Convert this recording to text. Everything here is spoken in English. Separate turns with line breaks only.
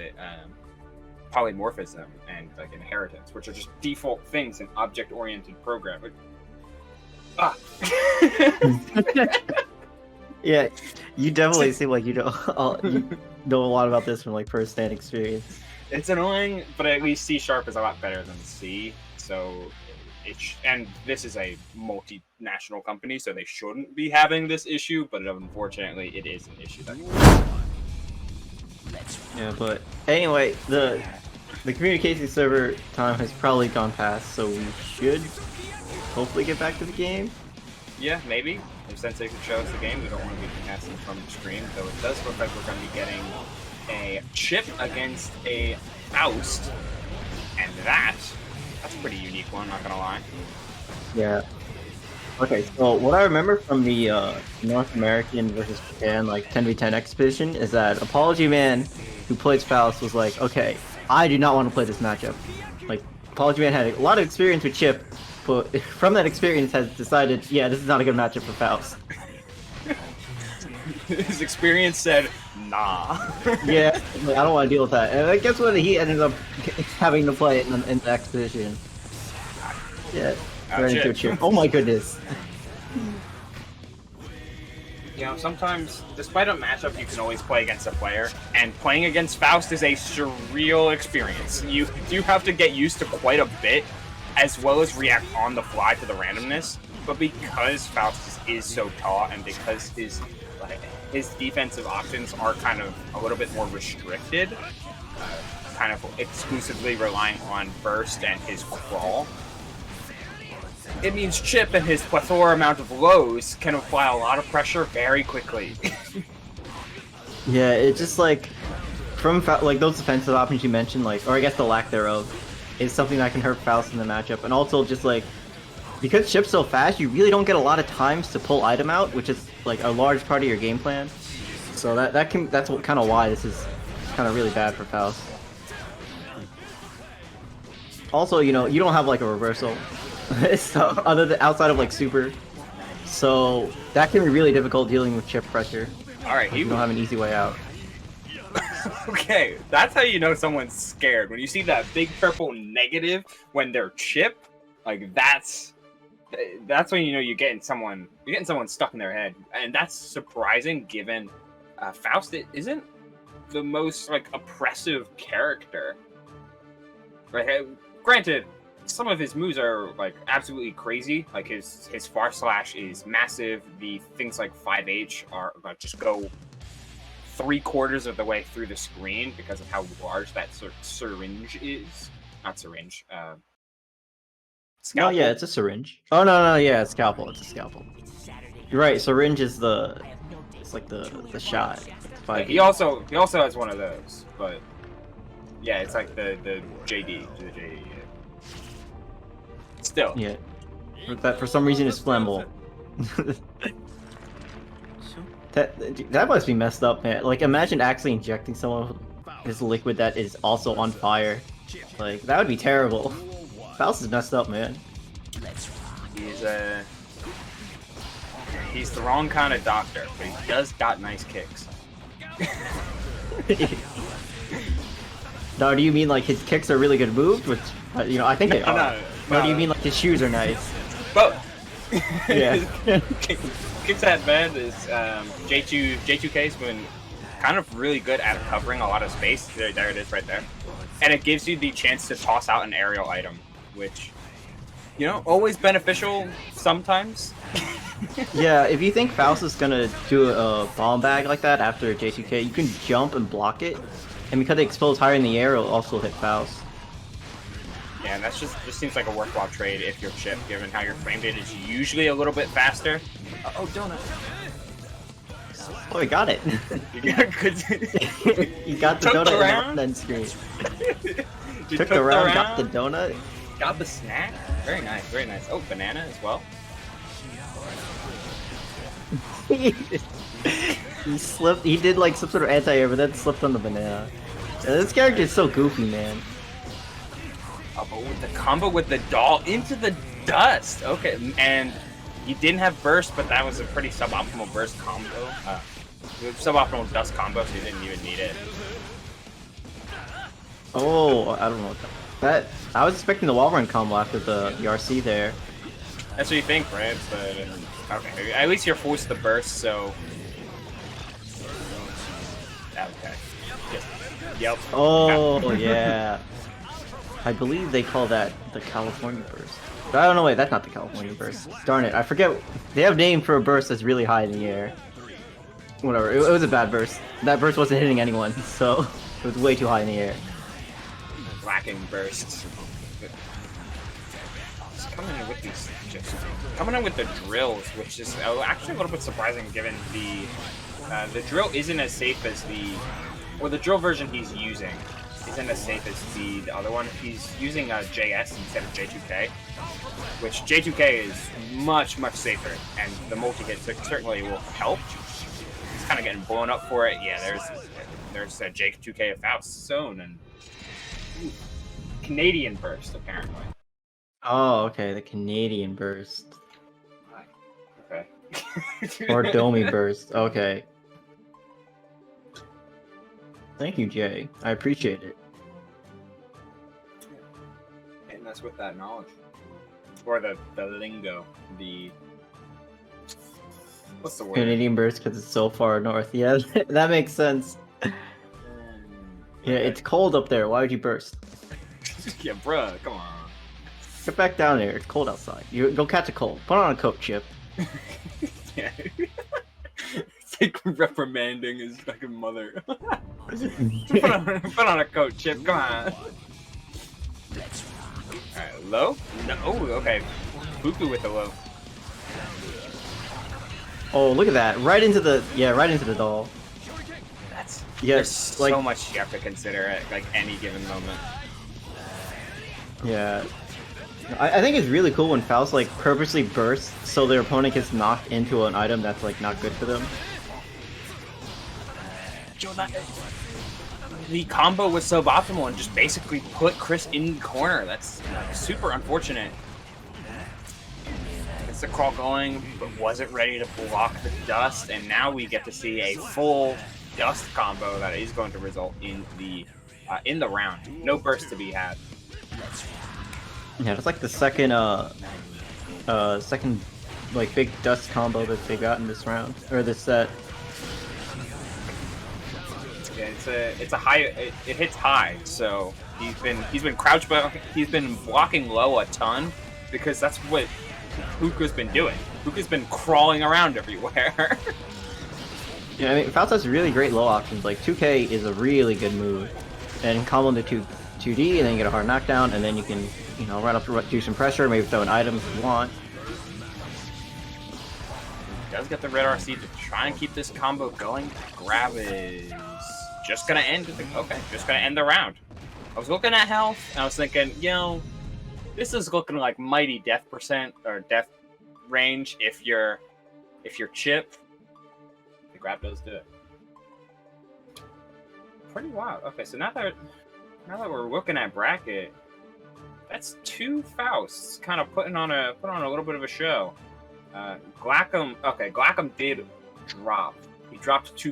it, polymorphism and like inheritance, which are just default things in object-oriented programming. Ah.
Yeah, you definitely seem like you know a lot about this from like first-hand experience.
It's annoying, but at least C# is a lot better than C. So, and this is a multinational company, so they shouldn't be having this issue. But unfortunately, it is an issue.
Yeah, but anyway, the communication server time has probably gone past, so we should hopefully get back to the game.
Yeah, maybe. If Sensei could show us the game, we don't want to be casting from the screen, though it does look like we're going to be getting a Chip against a Faust, and that's a pretty unique one, not gonna lie.
Yeah. Okay, so what I remember from the North American versus Japan like 10v10 expedition is that Apology Man, who plays Faust, was like, okay, I do not want to play this matchup. Like, Apology Man had a lot of experience with Chip, but from that experience has decided, yeah, this is not a good matchup for Faust.
His experience said, nah.
Yeah, like, I don't want to deal with that. And I guess what he ended up having to play in the expedition. Yeah, ran into a Chip. Oh my goodness.
You know, sometimes, despite a matchup, you can always play against a player, and playing against Faust is a surreal experience. You have to get used to quite a bit, as well as react on the fly to the randomness. But because Faust is so tall, and because his defensive options are kind of a little bit more restricted, kind of exclusively relying on burst and his crawl, it means Chip and his plethora amount of lows can apply a lot of pressure very quickly.
Yeah, it's just like from like those defensive options you mentioned, like, or I guess the lack thereof, is something that can hurt Faust in the matchup. And also just like because Chip's so fast, you really don't get a lot of times to pull item out, which is like a large part of your game plan. So that's kind of why this is kind of really bad for Faust. Also, you know, you don't have like a reversal, so outside of like super, so that can be really difficult dealing with Chip pressure.
All right,
you don't have an easy way out.
Okay, that's how you know someone's scared. When you see that big purple negative when they're Chip, like that's when you know you're getting someone stuck in their head, and that's surprising given Faust isn't the most like oppressive character. Right? Granted, some of his moves are like absolutely crazy. Like his far slash is massive. The things like 5H are like just go 3/4 of the way through the screen because of how large that syringe is. Not syringe.
Scalpel. Oh yeah, it's a syringe. Oh no, yeah, it's scalpel. It's a scalpel. You're right. Syringe is it's like the shot.
Yeah, he also has one of those, but yeah, it's like the JD to the JD. Still.
Yeah. That for some reason is flammable. that must be messed up, man. Like imagine actually injecting someone with this liquid that is also on fire. Like that would be terrible. Faust is messed up, man.
He's the wrong kind of doctor, but he does got nice kicks.
No, do you mean like his kicks are really good moves? Which, you know, I think they are. No, do you mean like his shoes are nice?
Both.
Yeah.
Kicks at bed is J2K's been kind of really good at covering a lot of space. There it is right there. And it gives you the chance to toss out an aerial item, which, you know, always beneficial sometimes.
Yeah, if you think Faust is gonna do a bomb bag like that after J2K, you can jump and block it. And because it explodes higher in the air, it'll also hit Faust.
Yeah, and just seems like a worthwhile trade if you're Chip, given how your frame rate is usually a little bit faster. Oh, donut.
Oh, he got it.
You got good.
He got the donut on the end screen. Took the round, got the donut.
Got the snack. Very nice, very nice. Oh, banana as well.
He slipped. He did like some sort of anti-air, but then slipped on the banana. Yeah, this character is so goofy, man.
Oh, but with the combo with the doll into the dust. Okay, and he didn't have burst, but that was a pretty suboptimal burst combo. Suboptimal dust combo, so he didn't even need it.
Oh, I don't know what that. I was expecting the wall run combo after the RC there.
That's what you think, right? But okay, at least you're forced to burst, so. Okay. Yep.
Oh yeah. I believe they call that the California burst. But I don't know. Wait, that's not the California burst. Darn it! I forget. They have a name for a burst that's really high in the air. Whatever. It was a bad burst. That burst wasn't hitting anyone, so it was way too high in the air.
Lacking bursts. Coming in with these, coming in with the drills, which is actually a little bit surprising given the drill isn't as safe as the drill version he's using isn't as safe as the other one. He's using JS instead of J2K, which J2K is much safer, and the multi-hit certainly will help. He's kind of getting blown up for it. Yeah, there's a J2K of Faust zone and Canadian burst apparently.
Oh, okay, the Canadian burst.
Okay.
Or Domi burst. Okay. Thank you, Jay. I appreciate it.
And that's with that knowledge. Or the lingo. What's the word?
Canadian burst because it's so far north. Yeah, that makes sense. Yeah, it's cold up there. Why would you burst?
Yeah, bruh, come on.
Get back down here. It's cold outside. You go catch a cold. Put on a coat, Chip.
Yeah. It's like reprimanding his fucking mother. put on a coat, Chip. Come on. Alright, low? No. Oh, okay. Puku with the low.
Oh, look at that! Right into the doll.
That's
yes.
There's so much you have to consider at like any given moment.
Yeah. I think it's really cool when Faust like purposely bursts so their opponent gets knocked into an item that's like not good for them.
The combo was suboptimal and just basically put Chris in the corner. That's super unfortunate. Gets the crawl going, but wasn't ready to block the dust, and now we get to see a full dust combo that is going to result in the round. No burst to be had.
Yeah, it's like the second like big dust combo that they got in this round or this set.
Yeah, it's a high. It hits high, so he's been crouch, but he's been blocking low a ton because that's what Puku's been doing. Puku's been crawling around everywhere.
Yeah, I mean Faust has really great low options. Like 2K is a really good move, and combo into 2D, and then you get a hard knockdown, and then you can run up to do some pressure, maybe throw an item if you want.
Does get the red RC to try and keep this combo going. Grab is just gonna end. Just gonna end the round. I was looking at health, and I was thinking, this is looking like mighty death percent or death range if you're Chip. The grab does do it. Pretty wild. Okay, so now that we're looking at bracket, that's two Fausts kind of putting on a little bit of a show. Glackham did drop. He dropped to